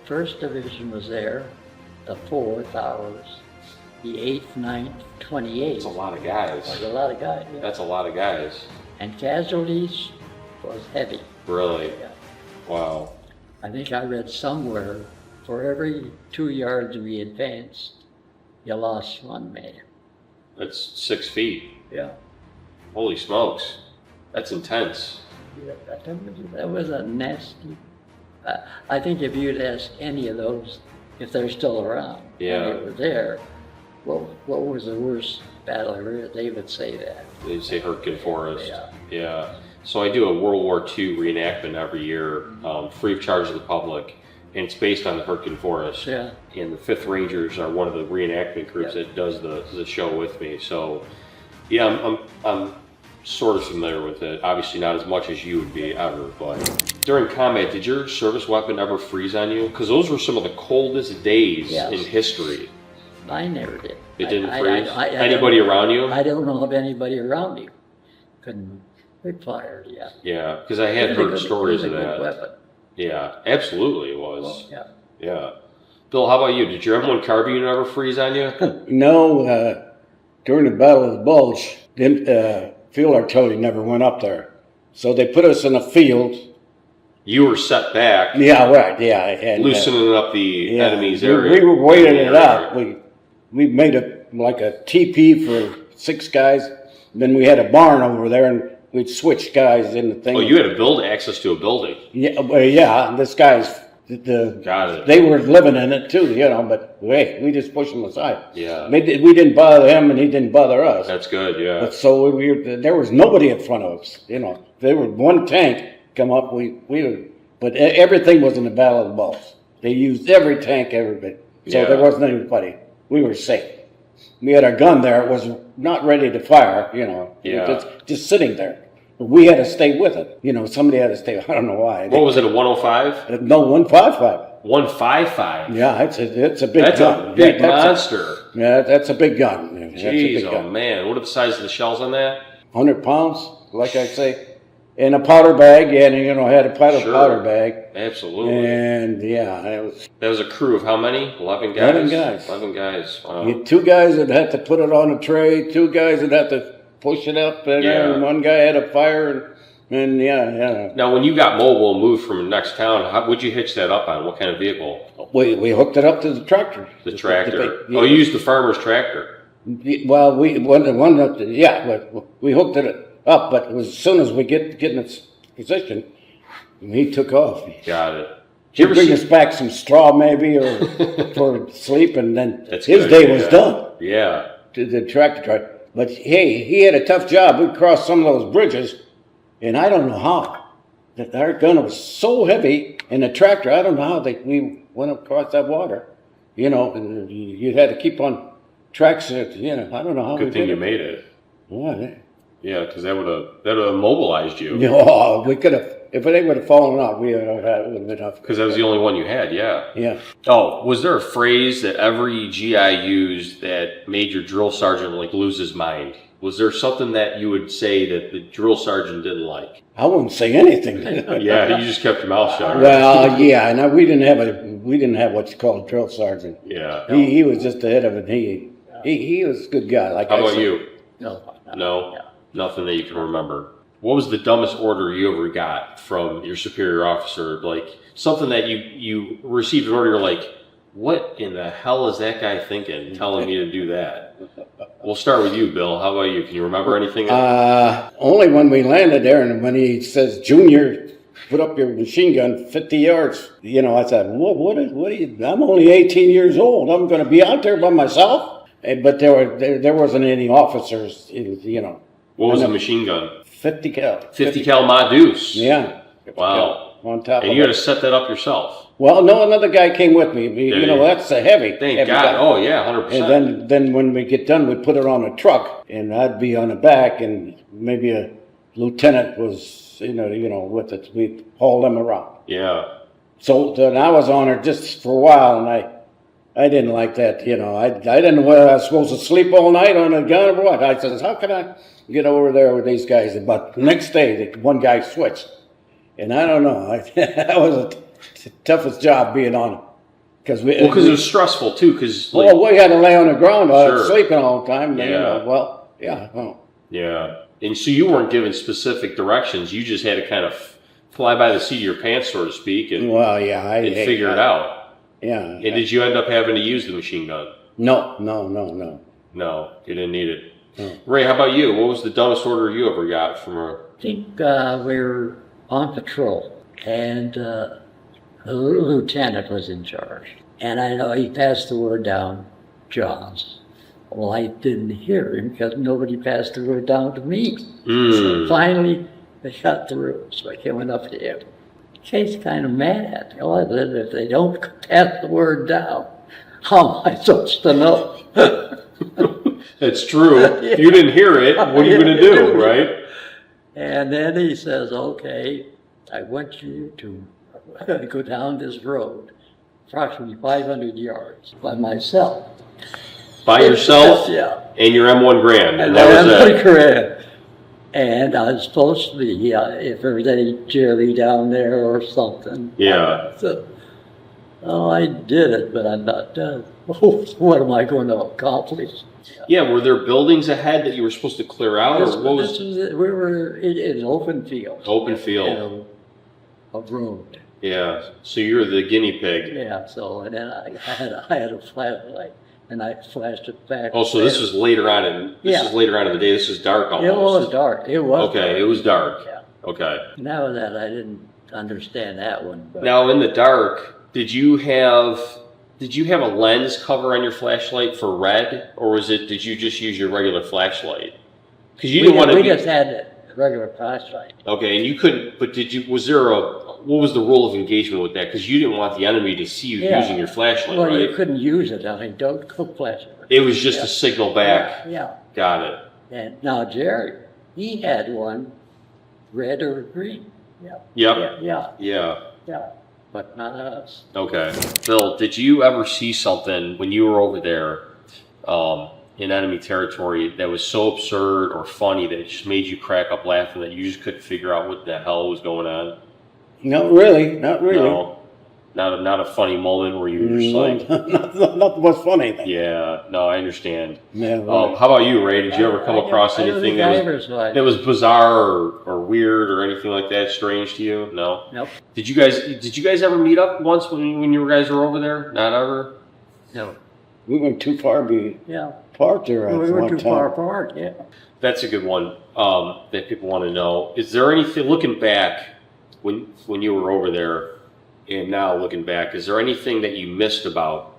1st Division was there, the 4th, ours, the 8th, 9th, 28th. That's a lot of guys. That's a lot of guys. Yeah. That's a lot of guys. And casualties was heavy. Really? Yeah. Wow. I think I read somewhere, for every 2 yards we advanced, you lost one man. That's 6 feet. Yeah. Holy smokes. That's intense. Yeah, that was a nasty. I think if you'd ask any of those, if they're still around, yeah, and they were there, what was the worst battle ever? They would say that. They'd say Hurtgen Forest. Yeah. Yeah. So I do a World War II reenactment every year, free of charge to the public, and it's based on the Hurtgen Forest. Yeah. And the 5th Rangers are one of the reenactment groups that does the show with me. So, yeah, I'm sort of familiar with it. Obviously not as much as you would be ever, but during combat, did your service weapon ever freeze on you? Because those were some of the coldest days in history. I never did. It didn't freeze? Anybody around you? I don't know of anybody around me. Couldn't fire, yeah. Yeah, because I had heard stories of that. It was a good weapon. Yeah, absolutely it was. Well, yeah. Yeah. Bill, how about you? Did your M1 carbine ever freeze on you? No, during the Battle of the Bulge, field artillery never went up there. So they put us in a field, You were set back, Yeah, right, yeah. And, loosening up the yeah, enemy's we area. were weighting it up. We made it like a TP for 6 guys. Then we had a barn over there, and we'd switch guys in the thing. Oh, you had to build access to a building. Yeah, well, yeah. This guy's Got it. They were living in it too, but hey, we just pushed them aside. Yeah. We didn't bother him, and he didn't bother us. That's good, yeah. But so there was nobody in front of us. There was one tank come up. But everything was in the Battle of the Bulge. They used every tank, every bit. So there wasn't anybody. We were safe. We had our gun there. It was not ready to fire. Yeah. Just sitting there. We had to stay with it. Somebody had to stay. I don't know why. What was it, a 105? No, 155. 155? Yeah, it's a big That's gun. a big That's monster. That's a big gun. That's a Jeez, big oh gun. man. What are the size of the shells on that? 100 pounds, like I say. In a powder bag, had a powder bag. Absolutely. And it was That was a crew of how many? 11 guys? 11 guys. 11 guys. Wow. you had 2 guys that had to put it on a tray, 2 guys that had to push it up, and Yeah. one guy had a fire, and yeah. Now, when you got mobile and moved from the next town, how would you hitch that up on? What kind of vehicle? We hooked it up to the tractor. The tractor. big- Oh, you used the farmer's tractor. Well, we hooked it up, but as soon as we get in its position, he took off. Got it. He'd bring us back some straw maybe or for sleep, and then That's his good, day was yeah. done. Yeah. To the tractor drive. But hey, he had a tough job. We crossed some of those bridges, and I don't know how. That our gun was so heavy, and the tractor, I don't know how we went across that water. And you had to keep on tracks. I don't know how. Good thing you made it. Yeah. Yeah, because that would have immobilized you. We could have. If they would have fallen out, it would have been tough. Because that was the only one you had, yeah. Yeah. Oh, was there a phrase that every GI used that made your drill sergeant lose his mind? Was there something that you would say that the drill sergeant didn't like? I wouldn't say anything. Yeah, you just kept your mouth shut. Right? Well, yeah, and we didn't have what you call a drill sergeant. Yeah. He was just the head of it. He was a good guy. Like How I about said. you? No? Nothing that you can remember. What was the dumbest order you ever got from your superior officer? Something that you received an order, you're like, what in the hell is that guy thinking, telling me to do that? We'll start with you, Bill. How about you? Can you remember anything? Only when we landed there, and when he says, "Junior, put up your machine gun 50 yards." I said, what are you? I'm only 18 years old. I'm going to be out there by myself. But there wasn't any officers, What was the machine gun? 50 cal. 50 cal Ma Deuce. Yeah. 50 Wow. cal on top And of you had it. to set that up yourself. Well, no, another guy came with me. Did he? That's a heavy. Thank heavy God. gun. Oh, yeah, 100%. And then when we get done, we put it on a truck, and I'd be on the back, and maybe a lieutenant was, with it. We hauled them around. Yeah. So then I was on her just for a while, and I didn't like that. I didn't know whether I was supposed to sleep all night on a gun or what. I said, how can I get over there with these guys? But the next day, one guy switched, and I don't know. That was the toughest job being on it. Because it was stressful, too, because... we had to lay on the ground Sure. sleeping all the time. Yeah. Yeah. And so you weren't given specific directions. You just had to kind of fly by the seat of your pants, so to speak, and figure it out. Yeah. And did you end up having to use the machine gun? No. No, you didn't need it. No. Ray, how about you? What was the dumbest order you ever got from a... I think we were on patrol, and the lieutenant was in charge. And I know he passed the word down, Johns. Well, I didn't hear him because nobody passed the word down to me. So finally, they got through. So I went up to him. He's kind of mad at me. I said, if they don't pass the word down, how am I supposed to know? It's true. If you didn't hear it, what are you going to do, right? And then he says, okay, I want you to go down this road, approximately 500 yards, by myself. By yourself? Yeah. And your M1 Grand. And that that was it. Correct. And I was supposed to be, if there was any jelly down there or something. Yeah. So, I did it, but I'm not done. What am I going to accomplish? Yeah, were there buildings ahead that you were supposed to clear out? Or what was We were in open field. Open field. a room. Yeah. So you're the guinea pig. Yeah, so, and then I had a flashlight, and I flashed it back. Oh, so this was later on in Yeah. is later on in the day. This is dark almost. It was dark, it was Okay, dark. it was dark. Yeah. Okay. Now that I didn't understand that one. But Now in the dark, did you have a lens cover on your flashlight for red, or did you just use your regular flashlight? Because you didn't want to. We just had a regular flashlight. Okay, and you couldn't. But what was the rule of engagement with that? Because you didn't want the enemy to see you Yeah. using your flashlight, Well, right? you couldn't use it. I mean, don't go flash it. It was just a signal back. Yeah. Got it. And now Jerry, he had one, red or green. Yeah. Yep. Yeah. Yeah. But not us. Okay. Bill, did you ever see something when you were over there in enemy territory that was so absurd or funny that it just made you crack up laughing that you just couldn't figure out what the hell was going on? Not really. No. Not a funny moment where you were just like, nothing was funny. yeah, no, I understand. Yeah, How about you, Ray? Did you ever come across anything that was bizarre or weird or anything like that, strange to you? No. Nope. Did you guys ever meet up once when you guys were over there? Not ever. No. we went too far apart there at We were one too time. far apart, yeah. That's a good one that people want to know. Is there anything, looking back when you were over there and now looking back, is there anything that you missed about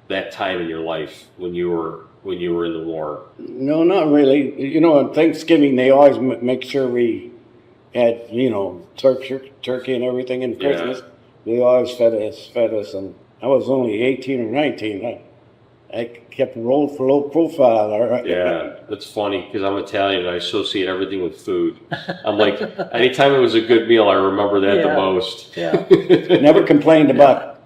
that time in your life when you were in the war? No, not really. You know, on Thanksgiving they always make sure we had, turkey and everything, and Christmas. They always fed us, and I was only 18 or 19. I kept low profile, all right. Yeah, that's funny because I'm Italian and I associate everything with food. I'm like, anytime it was a good meal, I remember that the most. Yeah. Never complained about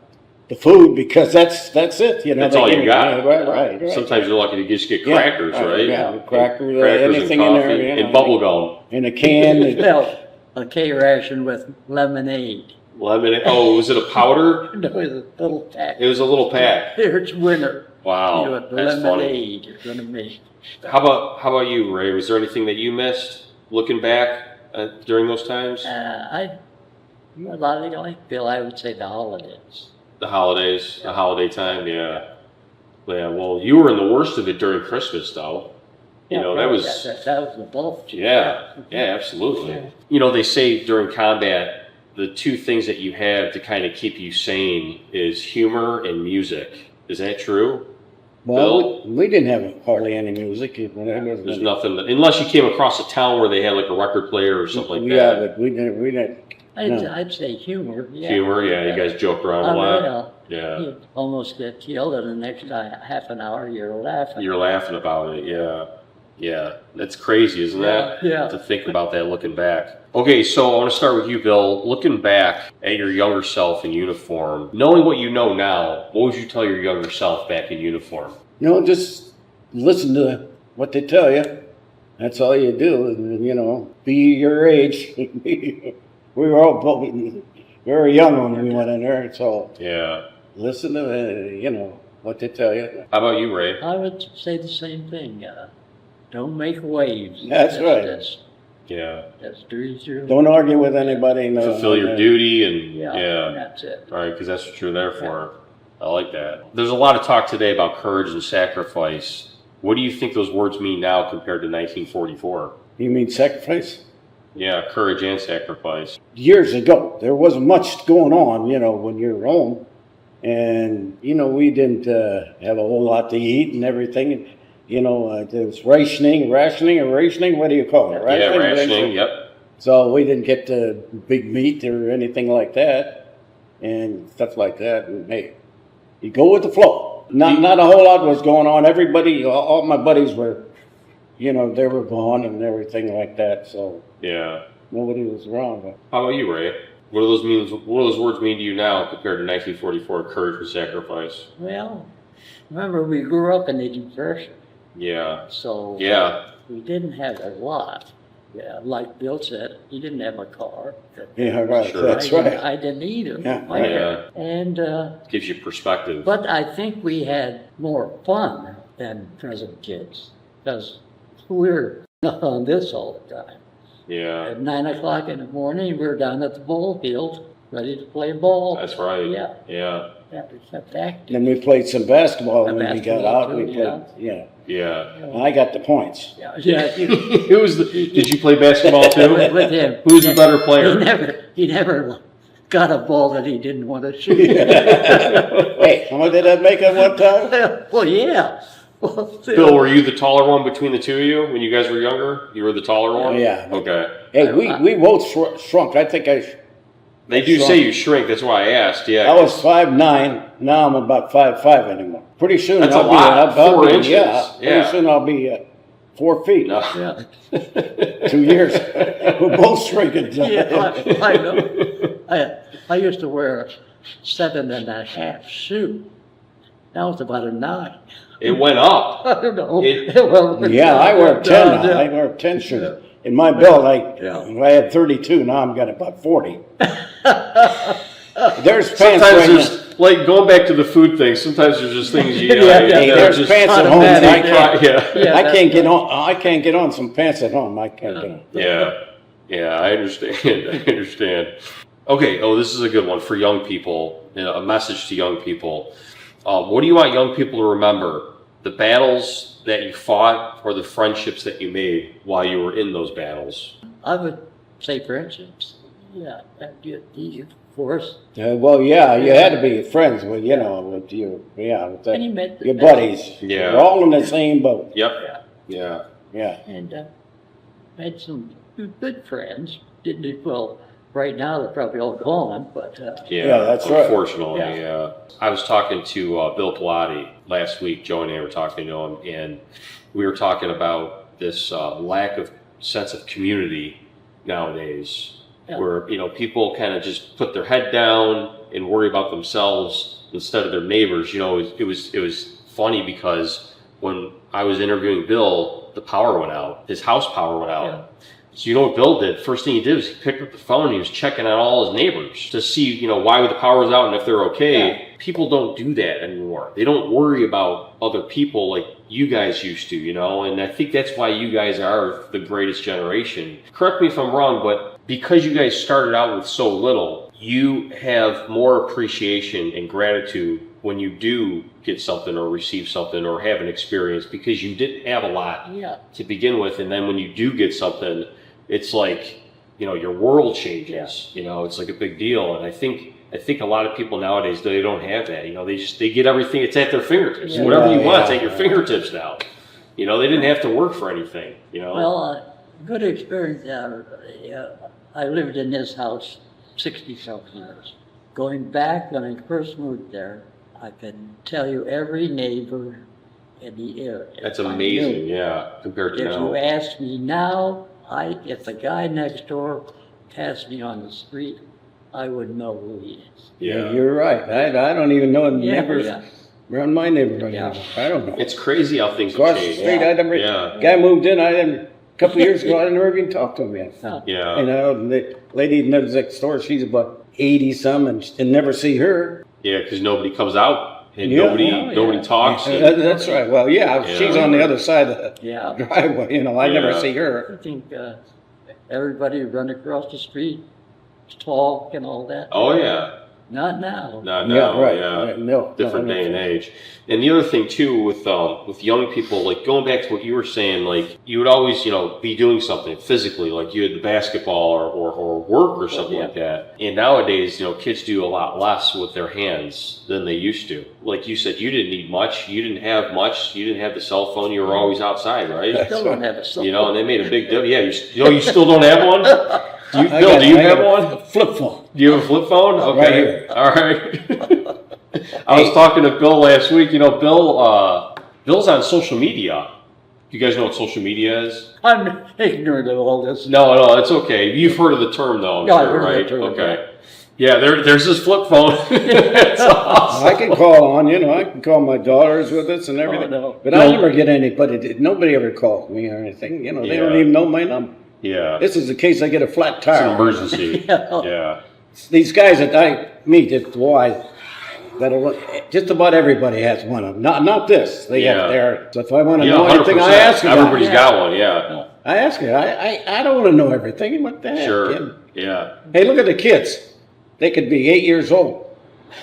the food because that's it. You know, That's all you got. Right. Sometimes you're lucky to just get crackers, right? Yeah, crackers, and anything in coffee, there, and bubble gum. in a can. Well, a K ration with lemonade. Lemonade. Oh, was it a powder? No, it was a little pack. It was a little pack. Here's winter. Wow, that's funny. Lemonade you're gonna make. How about you, Ray? Was there anything that you missed looking back during those times? A lot of like Bill, I would say the holidays. The holidays, the holiday time, yeah. Yeah, well, you were in the worst of it during Christmas, though. You know, that was... That was the bulk. Yeah, absolutely. You know, they say during combat, the two things that you have to kind of keep you sane is humor and music. Is that true? Well, we didn't have hardly any music. There's nothing, unless you came across a town where they had like a record player or something like that. Yeah, but we didn't. I'd say humor. Yeah. Humor, yeah, you guys joke around a lot. Yeah. You almost get killed, and the next half an hour you're laughing. You're laughing about it, yeah. Yeah, that's crazy, isn't that? Yeah. To think about that looking back. Okay, so I want to start with you, Bill. Looking back at your younger self in uniform, knowing what you know now, what would you tell your younger self back in uniform? Just listen to what they tell you. That's all you do, and, be your age. We were all very young when we went in there, so Yeah. listen to, what they tell you. How about you, Ray? I would say the same thing. Don't make waves. That's right. Yeah. Just do your... Don't argue with anybody. No, Fulfill your duty and, Yeah, that's it. All right, because that's what you're there for. I like that. There's a lot of talk today about courage and sacrifice. What do you think those words mean now compared to 1944? You mean sacrifice? Yeah, courage and sacrifice. Years ago, there wasn't much going on, when you were home. And, we didn't have a whole lot to eat and everything. There was rationing, what do you call it? Yeah, rationing, yep. So we didn't get the big meat or anything like that and stuff like that. And hey, you go with the flow. Not a whole lot was going on. Everybody, all my buddies were, they were gone and everything like that. So yeah, nobody was around. How about you, Ray? What do those words mean to you now compared to 1944, courage and sacrifice? Well, remember we grew up in the Depression. Yeah. So we didn't have a lot. Yeah, like Bill said, he didn't have a car. Yeah, right. Sure. That's right. I didn't either. Yeah. And gives you perspective. but I think we had more fun than present kids because we're on this all the time. Yeah. At 9 o'clock in the morning, we're down at the ball field ready to play ball. That's right. Yeah. Yeah. Yeah, we kept active. Then we played some basketball, and when we got Basketball, out, we too, played, yeah. Yeah. And I got the points. Yeah, yeah. Did you play basketball too? With him. Who was the better player? He never got a ball that he didn't want to shoot. Hey, how much did that make at one time? Well, yeah. Well, Bill, were you the taller one between the two of you when you guys were younger? You were the taller one? Yeah. Okay. Hey, we both shrunk. I think They do say you shrink. That's why I asked. Yeah. I was 5'9". Now I'm about 5'5" anymore. Pretty soon That's I'll a be lot. 4 inches. Yeah. Pretty soon I'll be 4 feet. No. Yeah. 2 years. We're both shrinking. Yeah, I know. I used to wear a 7.5 shoe. Now it's about a 9. It went up. I don't know. Yeah, I wear 10 now. I wear 10 shoes. In my belt, I had 32. Now I'm got about 40. There's pants Sometimes right now. there's, like, going back to the food thing, sometimes there's just things you Yeah, yeah, Hey, that there's just pants at home. that I can't, Yeah. I can't get on. I can't get on some pants at home. I can't get on. Yeah, I understand. I understand. Okay, this is a good one for young people, a message to young people. What do you want young people to remember? The battles that you fought or the friendships that you made while you were in those battles? I would say friendships. Yeah, of course. Well, yeah, you had to be friends with, with you. Yeah, with And you met the your best. buddies. Yeah. We're all in the same boat. Yep. Yeah. Yeah. And had some good friends. Well, right now they're probably all gone, but Yeah, that's right. Unfortunately, Yeah. I was talking to Bill Pilati last week. Joe and I were talking to him, and we were talking about this lack of sense of community nowadays, where people kind of just put their head down and worry about themselves instead of their neighbors. It was funny because when I was interviewing Bill, the power went out. His house power went out. Yeah. So you know what Bill did? First thing he did was he picked up the phone and he was checking on all his neighbors to see, why the power was out and if they're okay. Yeah. People don't do that anymore. They don't worry about other people like you guys used to, and I think that's why you guys are the greatest generation. Correct me if I'm wrong, but because you guys started out with so little, you have more appreciation and gratitude when you do get something or receive something or have an experience because you didn't have a lot to begin with, and then when you do get something, it's like your world changes. It's like a big deal, and I think a lot of people nowadays, they don't have that. They get everything. It's at their fingertips. Yeah. Whatever you want, it's Yeah. at your fingertips now. They didn't have to work for anything. well, good experience. I lived in this house 60-something years. Going back when I first moved there, I can tell you every neighbor in the area. That's I amazing. knew. Yeah, compared to If now. you ask me now, if the guy next door passed me on the street, I would know who he is. Yeah. You're right. I don't even know the neighbors Yeah. around my neighborhood. Yeah. I don't know. It's crazy how things have Across the changed. street, I never. Yeah. Guy moved in. A couple of years ago, I never even talked to him yet. Yeah. The lady that lives next door, she's about 80-some, and never see her. Yeah, because nobody comes out and Yeah. nobody talks. and- That's right. Well, yeah, she's on the other side of the Yeah. driveway. I never Yeah. see her. I think everybody run across the street, talk and all that. Oh yeah. Not now. Not Yeah, now. right. Yeah. Right. No, Different no, day and age. And the other thing too with young people, like going back to what you were saying, like you would always, be doing something physically, like you had the basketball or work or something like that. And nowadays, kids do a lot less with their hands than they used to. Like you said, you didn't need much. You didn't have much. You didn't have the cell phone. You were always outside, right? Still don't have a cell phone. And they made a big deal. Yeah, you still don't have one? Bill, do you I have got one? a flip phone. Do you have a flip phone? Okay. Right here. All right. I was talking to Bill last week. Bill's on social media. Do you guys know what social media is? I'm ignorant of all this. No, it's okay. You've heard of the term, though, I'm Yeah, I've sure, heard of right? the term, Okay. Yeah, there's this flip phone. It's awesome. I can call on, I can call my daughters with us and everything. no. But I never get anybody. Nobody ever calls me or anything. They don't Yeah. even know my number. Yeah. This is the case I get a flat It's tire. an emergency. Yeah. These guys that I meet at Y, just about everybody has one of them. Not this. They Yeah. have theirs. So if I want to Yeah, know anything, 100%. I ask about Everybody's it. got one, yeah. I ask her. I don't want to know everything. What the heck? Sure. Yeah. Yeah. Hey, look at the kids. they could be 8 years old.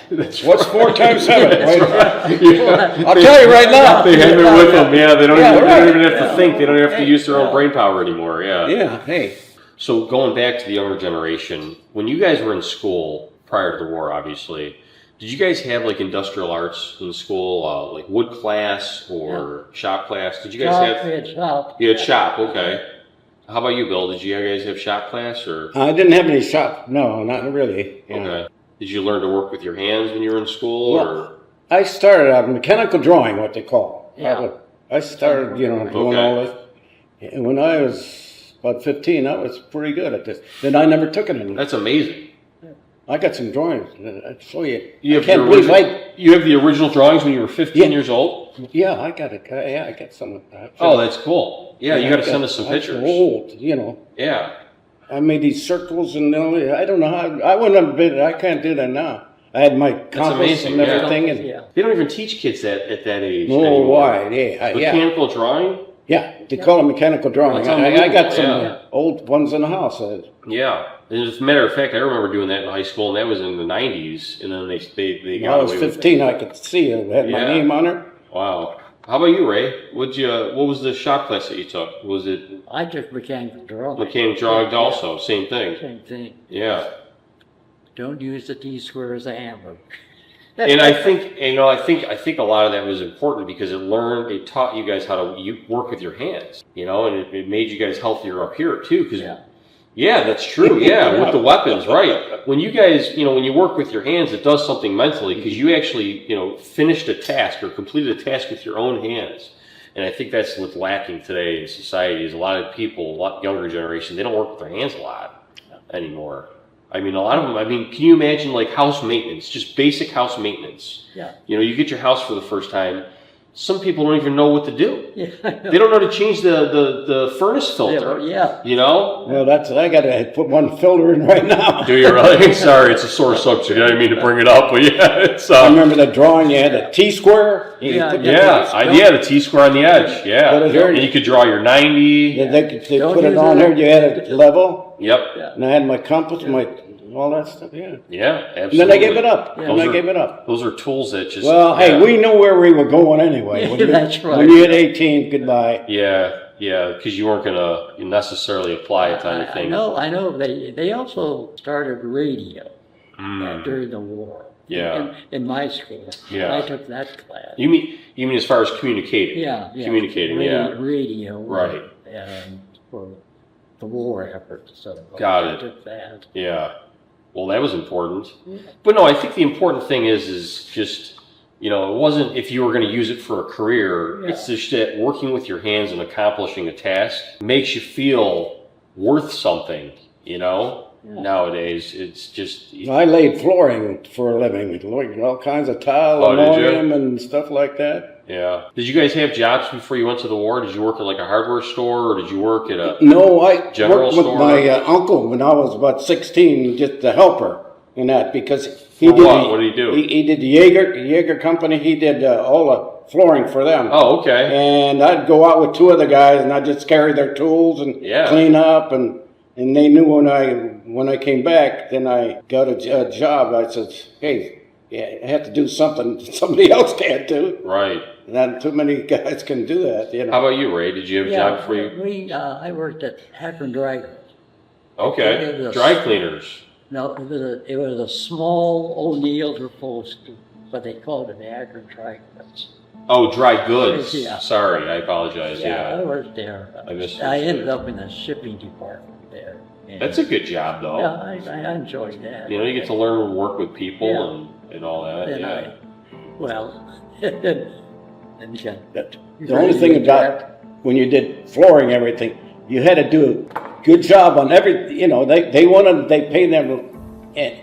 What's 4 times 7? Right? Yeah. I'll tell you right now. They have it with them. Yeah, they don't even have to Yeah. think. They don't have to use their own brain power anymore. Yeah. Yeah, hey. So going back to the younger generation, when you guys were in school prior to the war, obviously, did you guys have like industrial arts in school, like wood class or shop class? Did you guys have? We had shop. You had shop, okay. How about you, Bill? Did you guys have shop class or? I didn't have any shop. No, not really. Yeah. Okay. Did you learn to work with your hands when you were in school, Well, or? I started out mechanical drawing, what they call. Yeah. I started, doing all this. And when I was about 15, I was pretty good at this. Then I never took it anymore. That's amazing. I got some drawings. I'd show you. You I have, can't believe you have the original drawings when you were 15 years old? Yeah, I got it. Yeah, I got some of that. Oh, that's cool. Yeah, you got to send us some I'm pictures. old, Yeah. I made these circles and I don't know how. I wouldn't have been. I can't do that now. I had my compass amazing, and yeah. everything. And Yeah. They don't even teach kids that at that age oh, anymore. why? Yeah, yeah. Mechanical drawing? Yeah, they call it mechanical drawing. That's I got some unbelievable, old ones in the house. Yeah. And as a matter of fact, I remember doing that in high school, and that was in the 90s. And then they When got I was away with 15, I could see it. It had my Yeah. name on it. Wow. How about you, Ray? What was the shop class that you took? Was it I took mechanical drawing. mechanical drawing also? Same thing. Same thing. Yeah. Don't use the T-square as a hammer. And I think I think a lot of that was important because it taught you guys how to work with your hands, and it made you guys healthier up here too. Because yeah, that's true. Yeah, with the weapons, right? When you guys, when you work with your hands, it does something mentally because you actually, finished a task or completed a task with your own hands. And I think that's what's lacking today in society is a lot of people, a lot younger generation, they don't work with their hands a lot anymore. I mean, a lot of them, can you imagine like house maintenance, just basic house maintenance? Yeah. You get your house for the first time. Some people don't even know what to do. Yeah. They don't know to change the furnace filter. Yeah. Well, I got to put one filter in right now. Do you really? Sorry, it's a sore subject. I didn't mean to bring it up, but yeah, it's. I remember the drawing. You had a T-square. Yeah. The T-square on the edge. Yeah, Put it here. and you could draw your 90. Yeah, they Don't put it use on it. here. You had it level, Yep. Yeah. and I had my compass, all that stuff. Yeah. Yeah, And absolutely. then I gave it up. Yeah. And I gave it up. Those are tools that just. Well, hey, we knew where we were going anyway. Yeah, that's right. When you hit 18, goodbye. Yeah, because you weren't gonna necessarily apply it to anything. I know. They also started radio during the war. Yeah. In my school. Yeah. I took that class. You mean as far as communicating? Yeah. Communicating. Radio. Right. For the war effort. So Got I it. took that. Yeah. Well, that was important. But no, I think the important thing is just, it wasn't if you were going to use it for a career. Yeah. It's just that working with your hands and accomplishing a task makes you feel worth something, Nowadays, it's just. I laid flooring for a living, all kinds of tile, Oh, did you? linoleum, and stuff like that. Yeah. Did you guys have jobs before you went to the war? Did you work at like a hardware store or did you work at a. No, I General worked with store? my uncle when I was about 16, just to help her in that, because he For did. what? What did he do? He did the Jaeger company. He did all the flooring for them. Oh, okay. And I'd go out with 2 other guys, and I'd just carry their tools and Yeah. clean up, and they knew when I came back. Then I got a job. I said, "Hey, I have to do something somebody else can't do. Right. Not too many guys can do that, How about you, Ray? Did you have a job before you? I worked at Akron Dry. Okay. It was- Dry cleaners. No, it was a small O'Neill's post, but they called it Akron Dry. Oh, dry goods. Yeah. Sorry, I apologize. I Yeah. worked there. I missed I it. ended up in the shipping department there. And That's a good job, though. yeah, I enjoyed that. You get to learn and work with people Yeah. and all that. Then Yeah. then you got The only thing about when you did flooring, everything, you had to do a good job on every. They pay them, and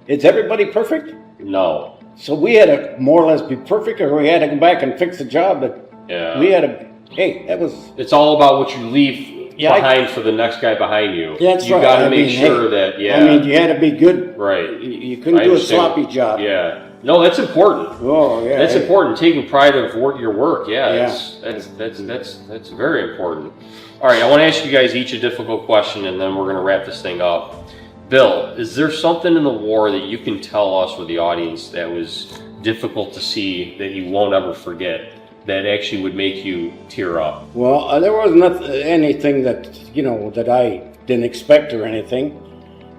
is everybody perfect? No. So we had to more or less be perfect, or we had to go back and fix the job. But Yeah. we had to. Hey, that was. It's all about what you leave Yeah, behind for the next guy behind you. That's you right. got to I make mean, sure hey, that. Yeah. I mean, you had to be good. Right. You couldn't I do a understand. sloppy job. Yeah. No, that's important. Oh yeah. That's hey. important. Taking pride of your work. Yeah. Yeah. That's very important. All right. I want to ask you guys each a difficult question, and then we're going to wrap this thing up. Bill, is there something in the war that you can tell us or the audience that was difficult to see that you won't ever forget, that actually would make you tear up? Well, there was not anything that, that I didn't expect or anything.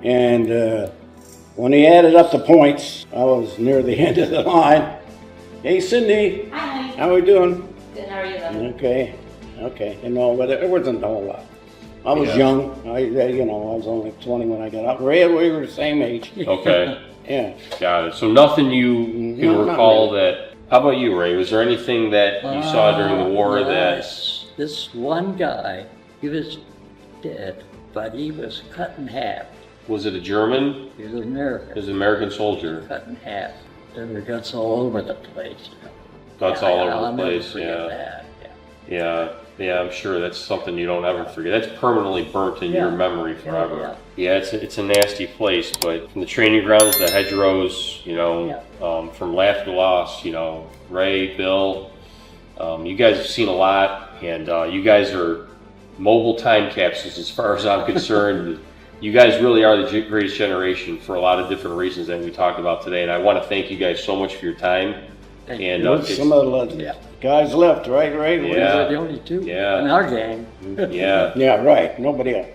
And when he added up the points, I was near the end of the line. Hey, Cindy. Hi. How we doing? Good, how are you though? Okay. But it wasn't a whole lot. I was young. I was only 20 when I got out. Ray, we were the same age. Okay. Yeah. Got it. So nothing you can No, not recall really. that. How about you, Ray? Was there anything that you saw during the war that? This one guy, he was dead, but he was cut in half. Was it a German? He was American. It was an American soldier. Cut in half. There were guts all over the place. Guts all over I'll the never place. forget Yeah. that. Yeah. I'm sure that's something you don't ever forget. That's permanently burnt in your Yeah. memory forever. Yeah. It's a nasty place, but from the training grounds, the hedgerows, from laugh to loss, Ray, Bill, you guys have seen a lot, and you guys are mobile time capsules as far as I'm concerned. You guys really are the greatest generation for a lot of different reasons that we talked about today, and I want to thank you guys so much for your time. Thank And you. Some of the guys left, right, Ray? We Yeah. were the only two Yeah. in our gang. Yeah. Yeah, right. Nobody else.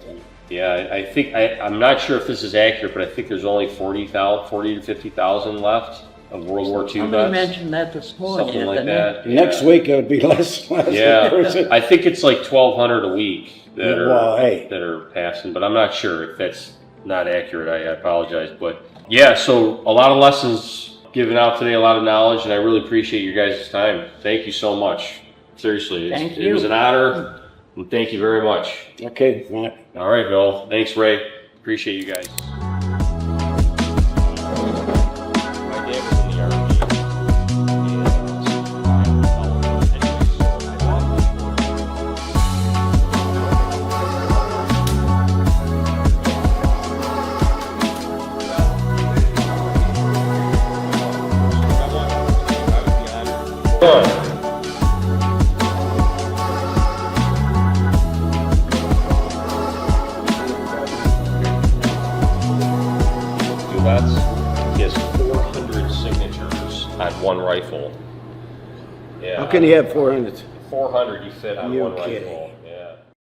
Yeah, I think I'm not sure if this is accurate, but I think there's only 40 to 50,000 left of World War II Somebody vets. mentioned that this morning. Something like didn't they? that. Next week it'll be less. Yeah, I think it's like 1,200 a week that Well, hey. that are passing, but I'm not sure if that's not accurate. I apologize, but yeah. So a lot of lessons given out today, a lot of knowledge, and I really appreciate your guys' time. Thank you so much. Seriously, Thank it you. was an honor, and thank you very much. Okay, Matt. All right, Bill. Thanks, Ray. Appreciate you guys. My dad was in the Army. He has 400 signatures on one rifle. Yeah. How can you have 400? 400 you fit on You one kidding. rifle.